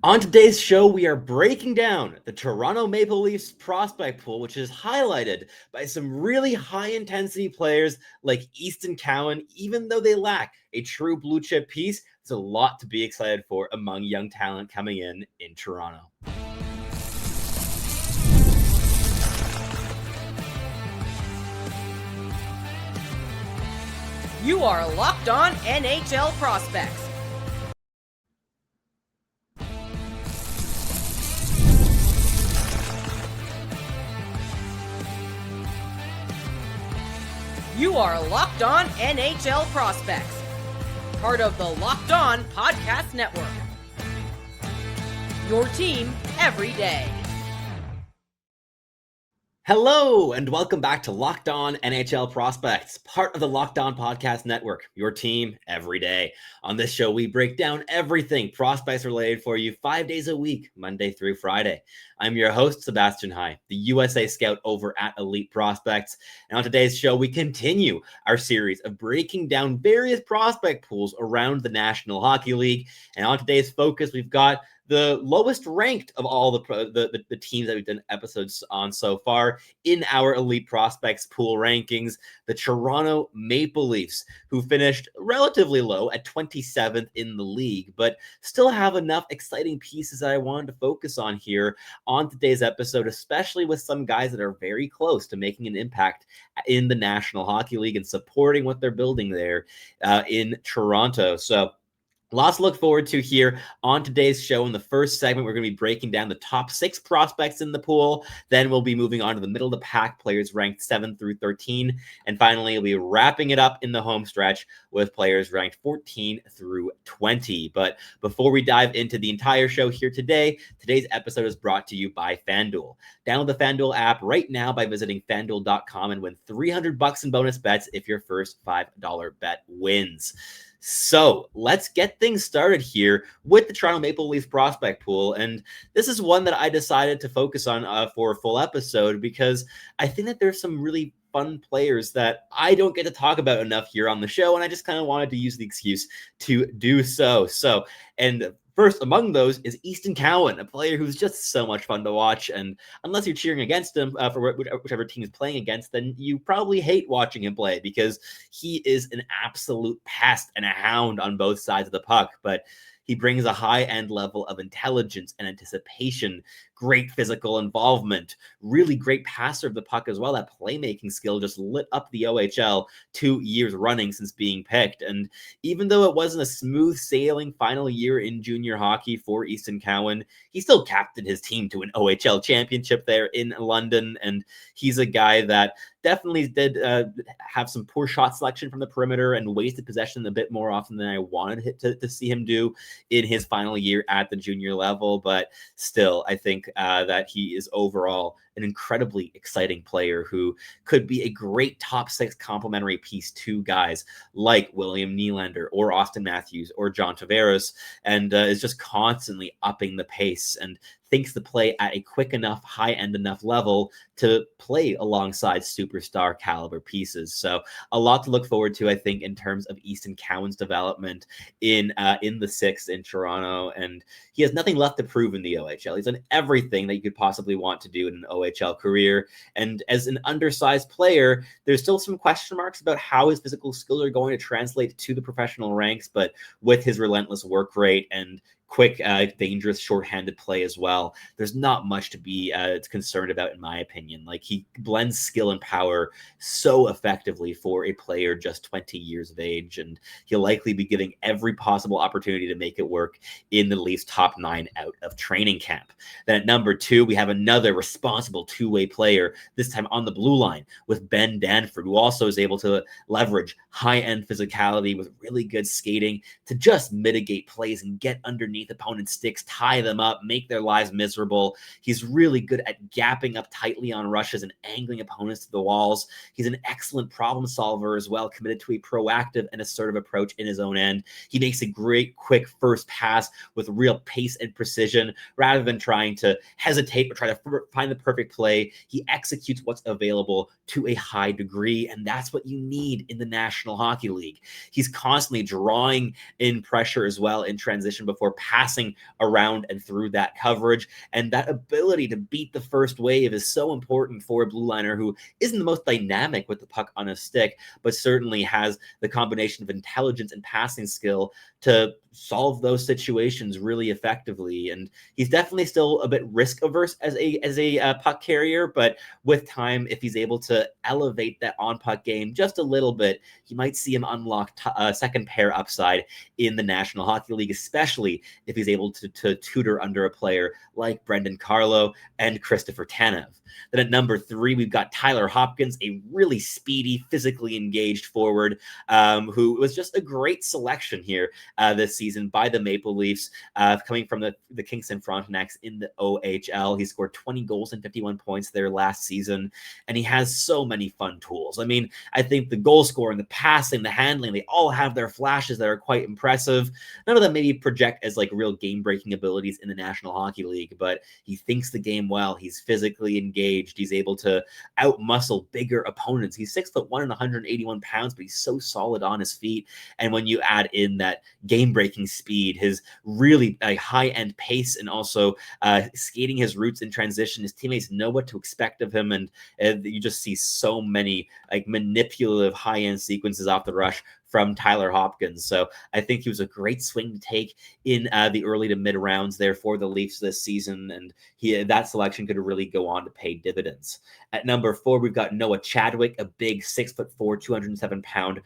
On today's show, we are breaking down the Toronto Maple Leafs prospect pool, which is highlighted by some really high-intensity players like Easton Cowan. Even though they lack a true blue-chip piece, there's a lot to be excited for among young talent coming in Toronto. You are Locked On NHL Prospects, You are Locked On NHL Prospects, part of the Locked On Podcast Network. Your team every day. Hello, and welcome back to Locked On NHL Prospects, part of the Locked On Podcast Network, your team every day. On this show, we break down everything prospects related for you 5 days a week, Monday through Friday. I'm your host, Sebastian High, the USA Scout over at Elite Prospects. And on today's show, we continue our series of breaking down various prospect pools around the National Hockey League. And on today's focus, we've got the lowest ranked of all the teams that we've done episodes on so far in our Elite Prospects pool rankings, the Toronto Maple Leafs, who finished relatively low at 27th in the league, but still have enough exciting pieces that I wanted to focus on here on today's episode, especially with some guys that are very close to making an impact in the National Hockey League and supporting what they're building there in Toronto. So lots to look forward to here on today's show. In the first segment, we're going to be breaking down the top 6 prospects in the pool. Then we'll be moving on to the middle of the pack players ranked 7 through 13. And finally, we'll be wrapping it up in the home stretch with players ranked 14 through 20. But before we dive into the entire show here today, today's episode is brought to you by FanDuel. Download the FanDuel app right now by visiting FanDuel.com and win $300 in bonus bets if your first $5 bet wins. So let's get things started here with the Toronto Maple Leafs prospect pool. And this is one that I decided to focus on for a full episode because I think that there's some really fun players that I don't get to talk about enough here on the show. And I just kind of wanted to use the excuse to do so. And first among those is Easton Cowan, a player who's just so much fun to watch. And unless you're cheering against him for whichever team is playing against, then you probably hate watching him play because he is an absolute pest and a hound on both sides of the puck. But he brings a high-end level of intelligence and anticipation, great physical involvement, really great passer of the puck as well. That playmaking skill just lit up the OHL 2 years running since being picked. And even though it wasn't a smooth sailing final year in junior hockey for Easton Cowan, he still captained his team to an OHL championship there in London. And he's a guy that definitely did have some poor shot selection from the perimeter and wasted possession a bit more often than I wanted to see him do in his final year at the junior level. But still, I think that he is overall an incredibly exciting player who could be a great top 6 complementary piece to guys like William Nylander or Austin Matthews or John Tavares, and is just constantly upping the pace and thinks the play at a quick enough, high-end enough level to play alongside superstar caliber pieces. So a lot to look forward to, I think, in terms of Easton Cowan's development in the 6th in Toronto. And he has nothing left to prove in the OHL. He's done everything that you could possibly want to do in an OHL career. And as an undersized player, there's still some question marks about how his physical skills are going to translate to the professional ranks. But with his relentless work rate and quick, dangerous, shorthanded play as well, there's not much to be concerned about, in my opinion. Like, he blends skill and power so effectively for a player just 20 years of age, and he'll likely be getting every possible opportunity to make it work in the Leafs' top 9 out of training camp. Then at number 2, we have another responsible two-way player, this time on the blue line, with Ben Danford, who also is able to leverage high-end physicality with really good skating to just mitigate plays and get underneath opponents' sticks, tie them up, make their lives miserable. He's really good at gapping up tightly on rushes and angling opponents to the walls. He's an excellent problem solver as well, committed to a proactive and assertive approach in his own end. He makes a great, quick first pass with real pace and precision. Rather than trying to hesitate or try to find the perfect play, he executes what's available to a high degree, and that's what you need in the National Hockey League. He's constantly drawing in pressure as well in transition before passing around and through that coverage. And that ability to beat the first wave is so important for a blue liner who isn't the most dynamic with the puck on a stick, but certainly has the combination of intelligence and passing skill to solve those situations really effectively. And he's definitely still a bit risk averse as a puck carrier, but with time, if he's able to elevate that on puck game just a little bit, you might see him unlock second pair upside in the National Hockey League, especially if he's able to tutor under a player like Brendan Carlo and Christopher Tanev. Then at number 3, we've got Tyler Hopkins, a really speedy, physically engaged forward who was just a great selection here this season by the Maple Leafs, coming from the Kingston Frontenacs in the OHL. He scored 20 goals and 51 points there last season, and he has so many fun tools. I mean, I think the goal scoring, the passing, the handling, they all have their flashes that are quite impressive. None of them maybe project as like real game-breaking abilities in the National Hockey League, but he thinks the game well. He's physically engaged. He's able to outmuscle bigger opponents. He's 6'1" and 181 pounds, but he's so solid on his feet. And when you add in that game-breaking speed, his really high-end pace, and also skating his routes in transition, his teammates know what to expect of him, and you just see so many like manipulative high-end sequences off the rush from Tyler Hopkins. So I think he was a great swing to take in the early to mid rounds there for the Leafs this season, and that selection could really go on to pay dividends. At number 4, we've got Noah Chadwick, a big 6'4", 207-pound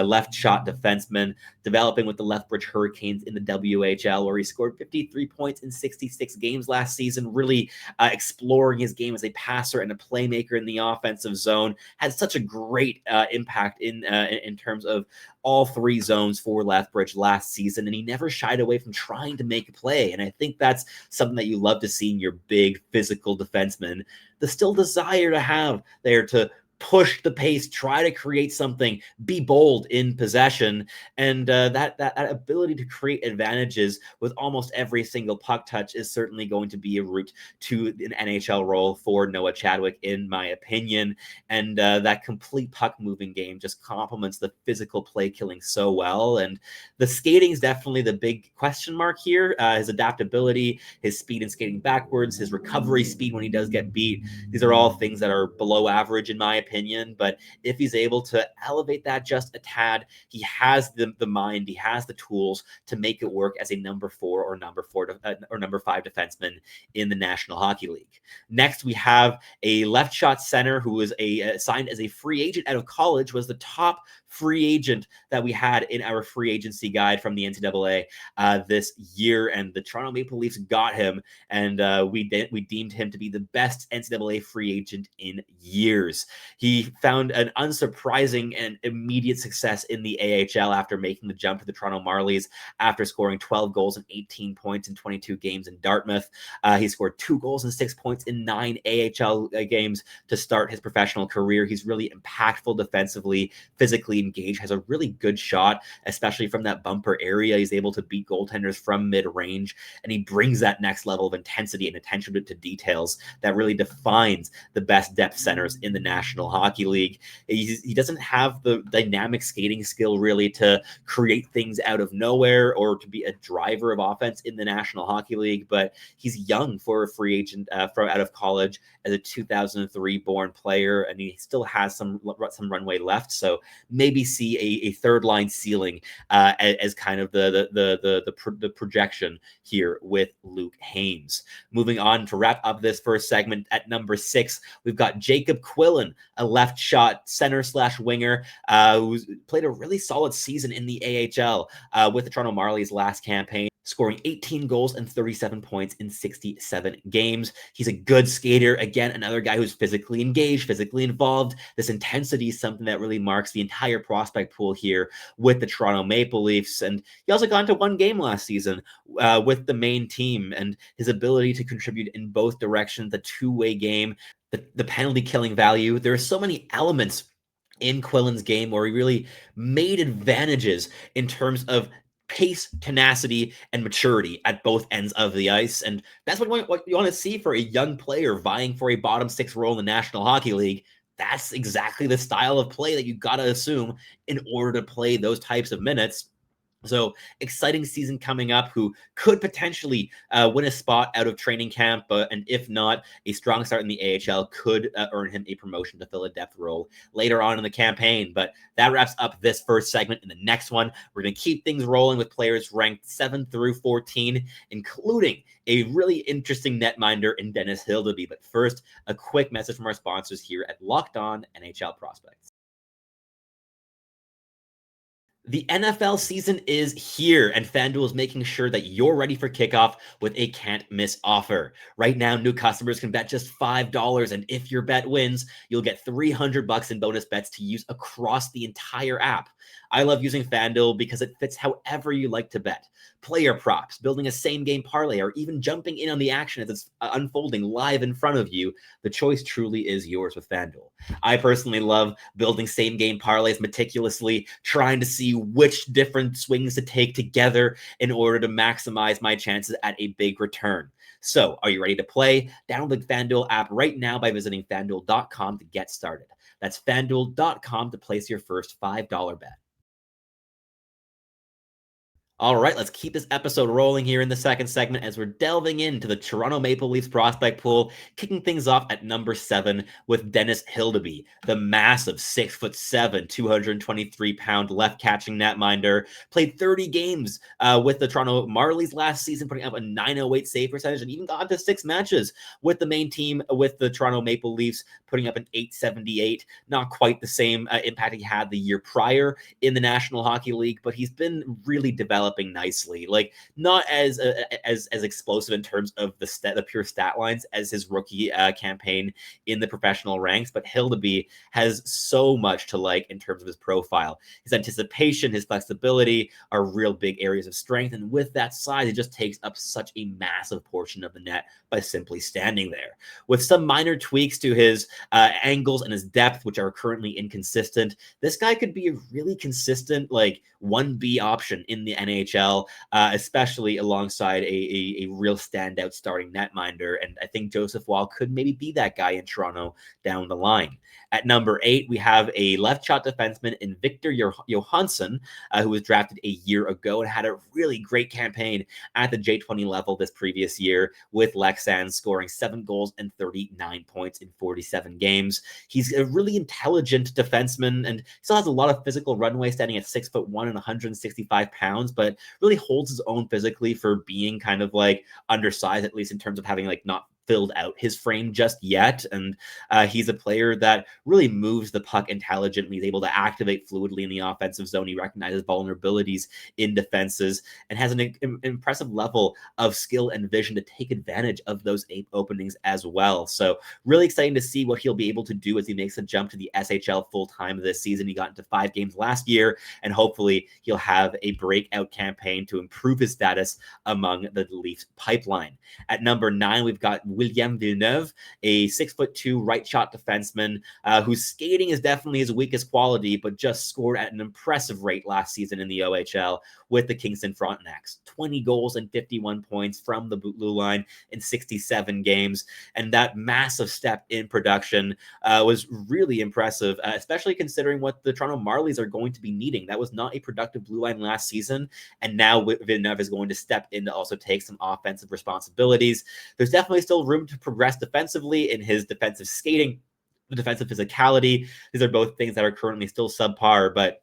left shot defenseman, developing with the Lethbridge Hurricanes in the WHL, where he scored 53 points in 66 games last season, really exploring his game as a passer and a playmaker in the offensive zone. Had such a great impact in terms of all 3 zones for Lethbridge last season, and he never shied away from trying to make a play. And I think that's something that you love to see in your big physical defenseman, the still desire to have there to push the pace, try to create something, be bold in possession, and that ability to create advantages with almost every single puck touch is certainly going to be a route to an NHL role for Noah Chadwick, in my opinion. And that complete puck moving game just complements the physical play killing so well. And the skating is definitely the big question mark here. His adaptability, his speed in skating backwards, his recovery speed when he does get beat. These are all things that are below average in my opinion, but if he's able to elevate that just a tad, he has the mind, he has the tools to make it work as a number 4 or number 5 defenseman in the National Hockey League. Next, we have a left shot center who was signed as a free agent out of college, was the top free agent that we had in our free agency guide from the NCAA this year, and the Toronto Maple Leafs got him, and we deemed him to be the best NCAA free agent in years. He found an unsurprising and immediate success in the AHL after making the jump to the Toronto Marlies after scoring 12 goals and 18 points in 22 games in Dartmouth. He scored 2 goals and 6 points in 9 AHL games to start his professional career. He's really impactful defensively, physically engaged, has a really good shot, especially from that bumper area. He's able to beat goaltenders from mid-range, and he brings that next level of intensity and attention to details that really defines the best depth centers in the National Hockey League. He doesn't have the dynamic skating skill really to create things out of nowhere or to be a driver of offense in the National Hockey League, but he's young for a free agent from out of college as a 2003 born player, and he still has some runway left. So maybe see a third line ceiling as kind of the projection here with Luke Haynes. Moving on to wrap up this first segment, at number 6, we've got Jacob Quillen, a left shot center / winger who's played a really solid season in the AHL with the Toronto Marlies last campaign, scoring 18 goals and 37 points in 67 games. He's a good skater. Again, another guy who's physically engaged, physically involved. This intensity is something that really marks the entire prospect pool here with the Toronto Maple Leafs. And he also got into 1 game last season with the main team, and his ability to contribute in both directions, the two-way game, the penalty killing value. There are so many elements in Quillen's game where he really made advantages in terms of pace, tenacity, and maturity at both ends of the ice. And that's what you want to see for a young player vying for a bottom 6 role in the National Hockey League. That's exactly the style of play that you got to assume in order to play those types of minutes. So exciting season coming up, who could potentially win a spot out of training camp, and if not, a strong start in the AHL could earn him a promotion to fill a depth role later on in the campaign. But that wraps up this first segment. In the next one, we're going to keep things rolling with players ranked 7 through 14, including a really interesting netminder in Dennis Hildeby. But first, a quick message from our sponsors here at Locked On NHL Prospects. The NFL season is here, and FanDuel is making sure that you're ready for kickoff with a can't-miss offer. Right now, new customers can bet just $5, and if your bet wins, you'll get $300 in bonus bets to use across the entire app. I love using FanDuel because it fits however you like to bet. Player props, building a same-game parlay, or even jumping in on the action as it's unfolding live in front of you. The choice truly is yours with FanDuel. I personally love building same-game parlays meticulously, trying to see which different swings to take together in order to maximize my chances at a big return. So, are you ready to play? Download the FanDuel app right now by visiting FanDuel.com to get started. That's FanDuel.com to place your first $5 bet. All right, let's keep this episode rolling here in the second segment as we're delving into the Toronto Maple Leafs prospect pool, kicking things off at number 7 with Dennis Hildeby, the massive 6'7", 223-pound left-catching netminder. Played 30 games with the Toronto Marlies last season, putting up a .908 save percentage, and even got to 6 matches with the main team with the Toronto Maple Leafs, putting up an .878. Not quite the same impact he had the year prior in the National Hockey League, but he's been really developing nicely. Like, not as explosive in terms of the pure stat lines as his rookie campaign in the professional ranks, but Hildeby has so much to like in terms of his profile. His anticipation, his flexibility are real big areas of strength, and with that size, it just takes up such a massive portion of the net by simply standing there. With some minor tweaks to his angles and his depth, which are currently inconsistent, this guy could be a really consistent, like, 1B option in the NHL, especially alongside a real standout starting netminder. And I think Joseph Woll could maybe be that guy in Toronto down the line. At number 8, we have a left shot defenseman in Victor Johansson, who was drafted a year ago and had a really great campaign at the J20 level this previous year with Leksand, scoring 7 goals and 39 points in 47 games. He's a really intelligent defenseman and still has a lot of physical runway, standing at 6'1" and 165 pounds, but really holds his own physically for being kind of like undersized, at least in terms of having like not filled out his frame just yet. And he's a player that really moves the puck intelligently. He's able to activate fluidly in the offensive zone. He recognizes vulnerabilities in defenses and has an impressive level of skill and vision to take advantage of those 8 openings as well. So really exciting to see what he'll be able to do as he makes a jump to the SHL full-time this season. He got into 5 games last year, and hopefully he'll have a breakout campaign to improve his status among the Leafs pipeline. At number 9, we've got William Villeneuve, a 6'2" right shot defenseman whose skating is definitely his weakest quality, but just scored at an impressive rate last season in the OHL with the Kingston Frontenacs. 20 goals and 51 points from the blue line in 67 games. And that massive step in production was really impressive, especially considering what the Toronto Marlies are going to be needing. That was not a productive blue line last season, and now Villeneuve is going to step in to also take some offensive responsibilities. There's definitely still room to progress defensively in his defensive skating, the defensive physicality. These are both things that are currently still subpar, but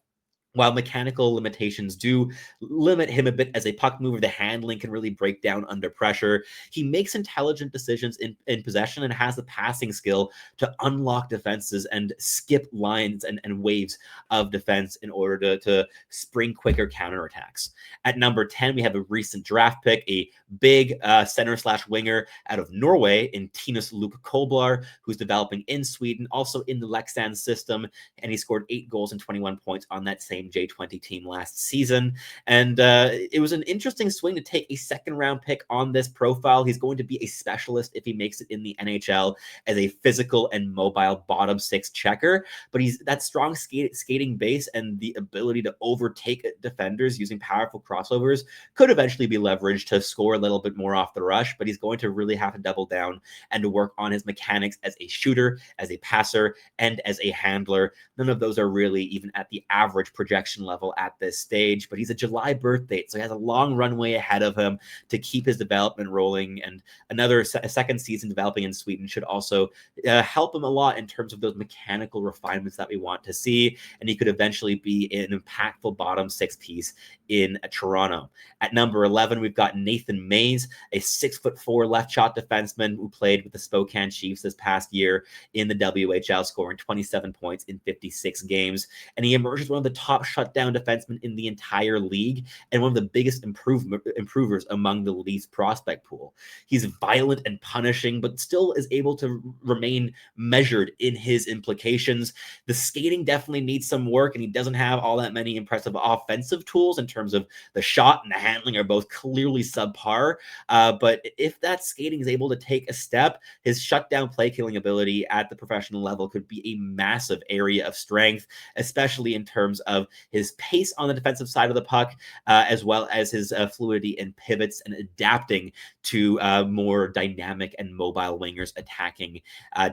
while mechanical limitations do limit him a bit as a puck mover, the handling can really break down under pressure. He makes intelligent decisions in possession and has the passing skill to unlock defenses and skip lines and waves of defense in order to spring quicker counterattacks. At number 10, we have a recent draft pick, a big center/winger out of Norway in Tinus Luke Kolblar, who's developing in Sweden, also in the Leksand system, and he scored 8 goals and 21 points on that same J20 team last season. And it was an interesting swing to take a second-round pick on this profile. He's going to be a specialist if he makes it in the NHL as a physical and mobile bottom 6 checker, but he's that strong skating base and the ability to overtake defenders using powerful crossovers could eventually be leveraged to score a little bit more off the rush, but he's going to really have to double down and to work on his mechanics as a shooter, as a passer, and as a handler. None of those are really even at the average projection projection level at this stage, but he's a July birth date, so he has a long runway ahead of him to keep his development rolling, and a second season developing in Sweden should also help him a lot in terms of those mechanical refinements that we want to see, and he could eventually be an impactful bottom six piece in Toronto. At number 11, we've got Nathan Mays, a 6'4" left shot defenseman who played with the Spokane Chiefs this past year in the WHL, scoring 27 points in 56 games. And he emerged as one of the top shutdown defensemen in the entire league and one of the biggest improvers among the Leafs prospect pool. He's violent and punishing, but still is able to remain measured in his implications. The skating definitely needs some work, and he doesn't have all that many impressive offensive tools in terms of the shot and the handling are both clearly subpar. But if that skating is able to take a step, his shutdown play killing ability at the professional level could be a massive area of strength, especially in terms of his pace on the defensive side of the puck, as well as his fluidity and pivots and adapting to more dynamic and mobile wingers attacking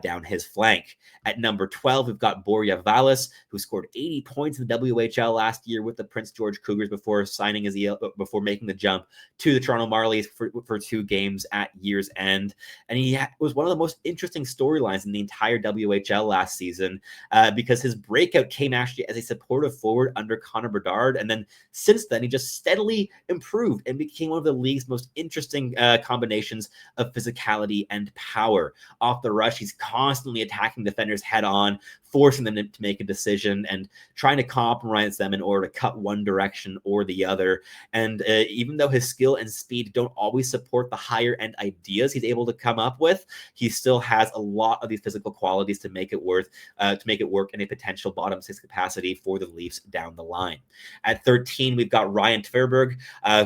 down his flank. At number 12, we've got Borja Vallis, who scored 80 points in the WHL last year with the Prince George Cougars before making the jump to the Toronto Marlies for 2 games at year's end. And he was one of the most interesting storylines in the entire WHL last season because his breakout came actually as a supportive forward under Connor Bedard. And then since then, he just steadily improved and became one of the league's most interesting combinations of physicality and power. Off the rush, he's constantly attacking defenders head on, forcing them to make a decision and trying to compromise them in order to cut one direction or the other. And even though his skill and speed don't always support the higher end ideas he's able to come up with, he still has a lot of these physical qualities to make it work in a potential bottom six capacity for the Leafs down the line. At 13, we've got Ryan Tverberg,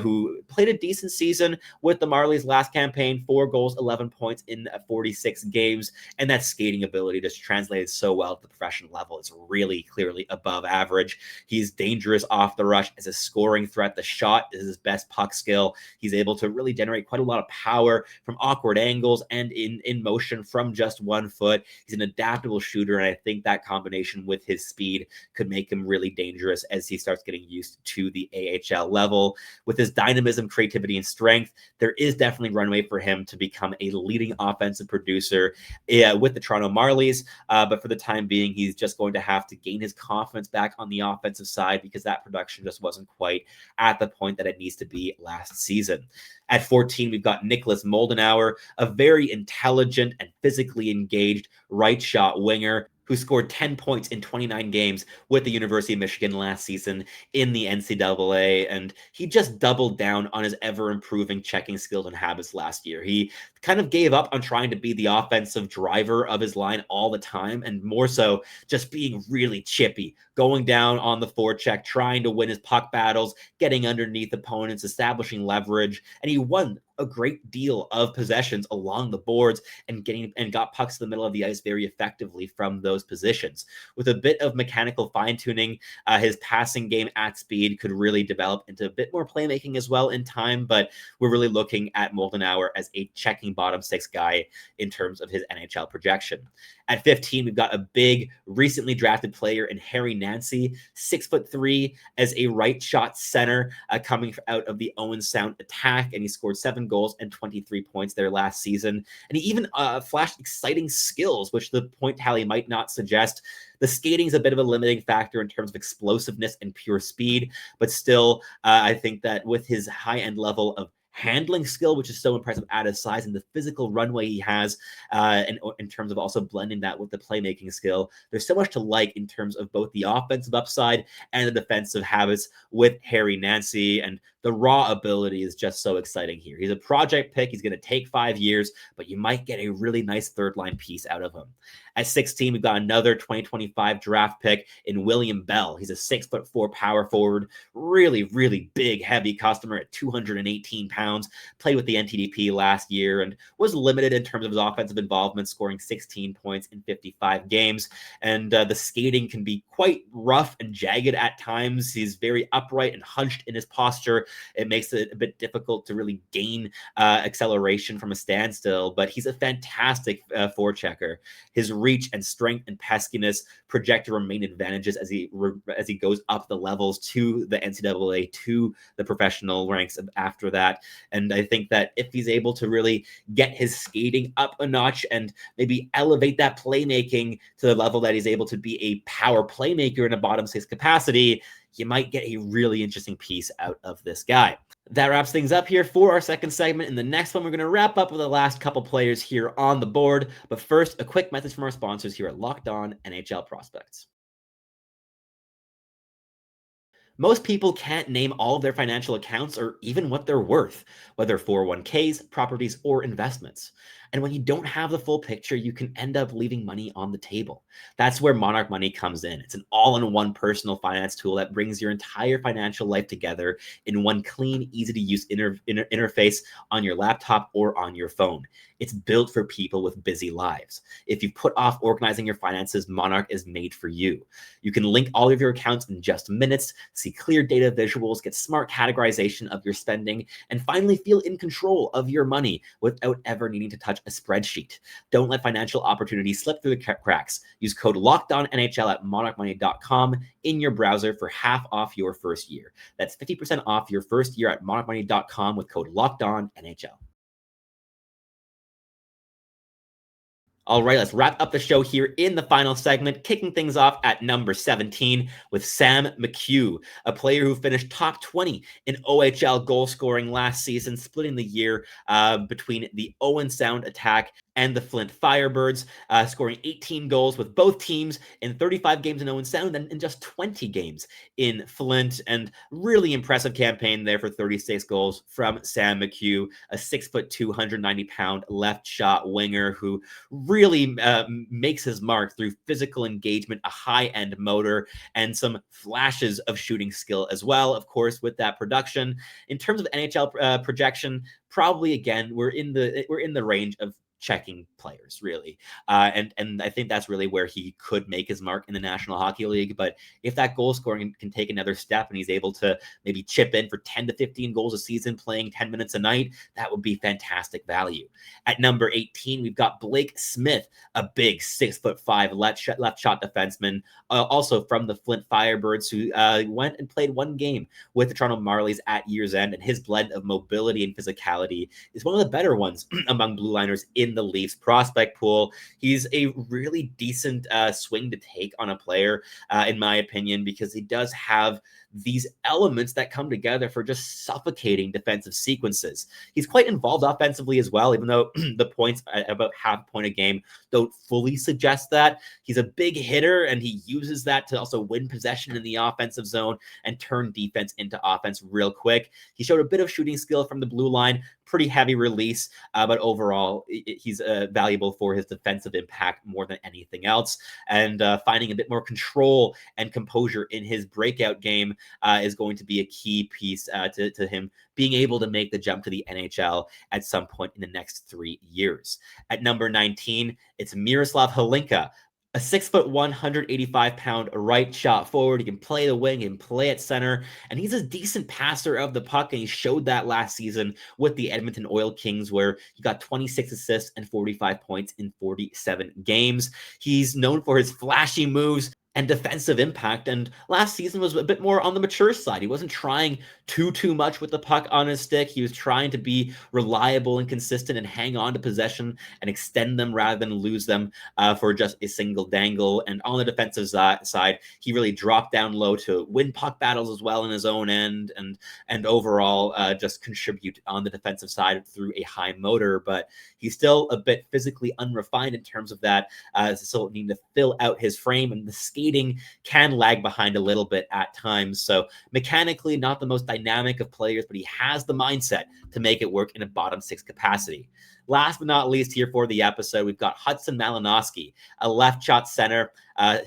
who played a decent season with the Marlies last campaign, 4 goals, 11 points in 46 games, and that skating ability just translated so well to the professional level. It's really clearly above average. He's dangerous off the rush as a scoring threat. The shot is his best puck skill. He's able to really generate quite a lot of power from awkward angles and in motion from just 1 foot. He's an adaptable shooter, and I think that combination with his speed could make him really dangerous as he starts getting used to the AHL level. With his dynamism, creativity, and strength, there is definitely runway for him to become a leading offensive producer with the Toronto Marlies. But for the time being, he's just going to have to gain his confidence back on the offensive side because that production just wasn't quite at the point that it needs to be last season. At 14, we've got Nicholas Moldenauer, a very intelligent and physically engaged right shot winger who scored 10 points in 29 games with the University of Michigan last season in the NCAA. And he just doubled down on his ever-improving checking skills and habits last year. He kind of gave up on trying to be the offensive driver of his line all the time, and more so just being really chippy, going down on the forecheck, trying to win his puck battles, getting underneath opponents, establishing leverage. And he won a great deal of possessions along the boards and got pucks to the middle of the ice very effectively from those positions. With a bit of mechanical fine-tuning, his passing game at speed could really develop into a bit more playmaking as well in time, but we're really looking at Moldenauer as a checking bottom six guy in terms of his NHL projection. At 15, we've got a big, recently drafted player in Harry Nancy, 6'3", as a right shot center coming out of the Owen Sound attack, and he scored 7 goals and 23 points there last season. And he even flashed exciting skills, which the point tally might not suggest. The skating is a bit of a limiting factor in terms of explosiveness and pure speed, but still, I think that with his high-end level of handling skill, which is so impressive at his size, and the physical runway he has, and in terms of also blending that with the playmaking skill, there's so much to like in terms of both the offensive upside and the defensive habits with Harry Nancy. And the raw ability is just so exciting here. He's a project pick. He's going to take 5 years, but you might get a really nice third line piece out of him. At 16, we've got another 2025 draft pick in William Bell. He's a 6'4" power forward, really, really big, heavy customer at 218 pounds. pounds, played with the NTDP last year, and was limited in terms of his offensive involvement, scoring 16 points in 55 games. And the skating can be quite rough and jagged at times. He's very upright and hunched in his posture. It makes it a bit difficult to really gain acceleration from a standstill, but he's a fantastic forechecker. His reach and strength and peskiness project to remain advantages as he goes up the levels to the NCAA, to the professional ranks after that. And I think that if he's able to really get his skating up a notch and maybe elevate that playmaking to the level that he's able to be a power playmaker in a bottom six capacity, you might get a really interesting piece out of this guy. That wraps things up here for our second segment. In the next one, we're going to wrap up with the last couple players here on the board. But first, a quick message from our sponsors here at Locked On NHL Prospects. Most people can't name all of their financial accounts or even what they're worth, whether 401ks, properties, or investments. And when you don't have the full picture, you can end up leaving money on the table. That's where Monarch Money comes in. It's an all-in-one personal finance tool that brings your entire financial life together in one clean, easy-to-use interface on your laptop or on your phone. It's built for people with busy lives. If you've put off organizing your finances, Monarch is made for you. You can link all of your accounts in just minutes, see clear data visuals, get smart categorization of your spending, and finally feel in control of your money without ever needing to touch a spreadsheet. Don't let financial opportunities slip through the cracks. Use code LOCKEDONNHL at monarchmoney.com in your browser for half off your first year. That's 50% off your first year at monarchmoney.com with code LOCKEDONNHL. All right, let's wrap up the show here in the final segment, kicking things off at number 17 with Sam McHugh, a player who finished top 20 in OHL goal scoring last season, splitting the year between the Owen Sound Attack and the Flint Firebirds, scoring 18 goals with both teams in 35 games in Owen Sound and in just 20 games in Flint. And really impressive campaign there for 36 goals from Sam McHugh, a 6'2", 290-pound left shot winger who really makes his mark through physical engagement, a high-end motor, and some flashes of shooting skill as well, of course, with that production. In terms of NHL projection, probably again we're in the range of checking players, really. And I think that's really where he could make his mark in the National Hockey League. But if that goal scoring can take another step and he's able to maybe chip in for 10 to 15 goals a season, playing 10 minutes a night, that would be fantastic value. At number 18, we've got Blake Smith, a big 6'5" left shot defenseman, also from the Flint Firebirds, who went and played one game with the Toronto Marlies at year's end. And his blend of mobility and physicality is one of the better ones among blue liners in the Leafs prospect pool. He's a really decent swing to take on a player, in my opinion, because he does have these elements that come together for just suffocating defensive sequences. He's quite involved offensively as well, even though the points at about half a point a game don't fully suggest that. He's a big hitter, and he uses that to also win possession in the offensive zone and turn defense into offense real quick. He showed a bit of shooting skill from the blue line, pretty heavy release, but overall, he's valuable for his defensive impact more than anything else. And finding a bit more control and composure in his breakout game is going to be a key piece to him being able to make the jump to the NHL at some point in the next 3 years. At number 19, it's Miroslav Holinka, a 6'1", 185-pound right shot forward. He can play the wing and play at center, and he's a decent passer of the puck, and he showed that last season with the Edmonton Oil Kings, where he got 26 assists and 45 points in 47 games. He's known for his flashy moves and defensive impact, and last season was a bit more on the mature side. He wasn't trying too much with the puck on his stick. He was trying to be reliable and consistent and hang on to possession and extend them rather than lose them for just a single dangle. And on the defensive side, he really dropped down low to win puck battles as well in his own end, and overall just contribute on the defensive side through a high motor. But he's still a bit physically unrefined in terms of that, still needing to fill out his frame, and the skating can lag behind a little bit at times. So mechanically, not the most dynamic of players, but he has the mindset to make it work in a bottom six capacity. Last but not least here for the episode, we've got Hudson Malinowski, a left shot center,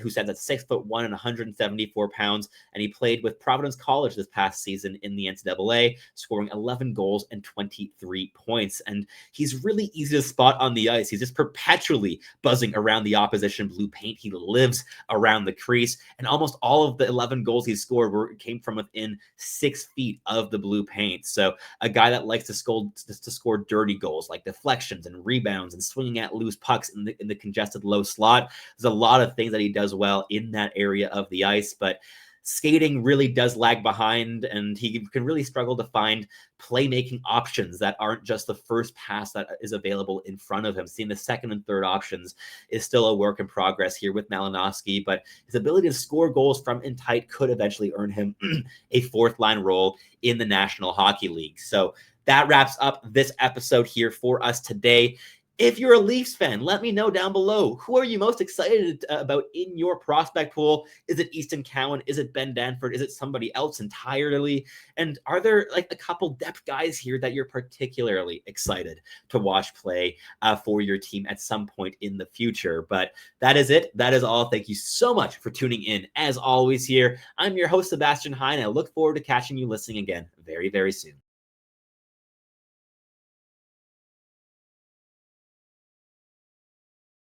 who stands at 6'1" and 174 pounds. And he played with Providence College this past season in the NCAA, scoring 11 goals and 23 points. And he's really easy to spot on the ice. He's just perpetually buzzing around the opposition blue paint. He lives around the crease, and almost all of the 11 goals he scored came from within 6 feet of the blue paint. So a guy that likes to score dirty goals like deflections and rebounds and swinging at loose pucks in the congested low slot. There's a lot of things that he does well in that area of the ice, but skating really does lag behind, and he can really struggle to find playmaking options that aren't just the first pass that is available in front of him. Seeing the second and third options is still a work in progress here with Malinowski, but his ability to score goals from in tight could eventually earn him a fourth line role in the National Hockey League. So that wraps up this episode here for us today. If you're a Leafs fan, let me know down below. Who are you most excited about in your prospect pool? Is it Easton Cowan? Is it Ben Danford? Is it somebody else entirely? And are there like a couple depth guys here that you're particularly excited to watch play for your team at some point in the future? But that is it. That is all. Thank you so much for tuning in. As always here, I'm your host, Sebastian Hine. I look forward to catching you listening again very, very soon.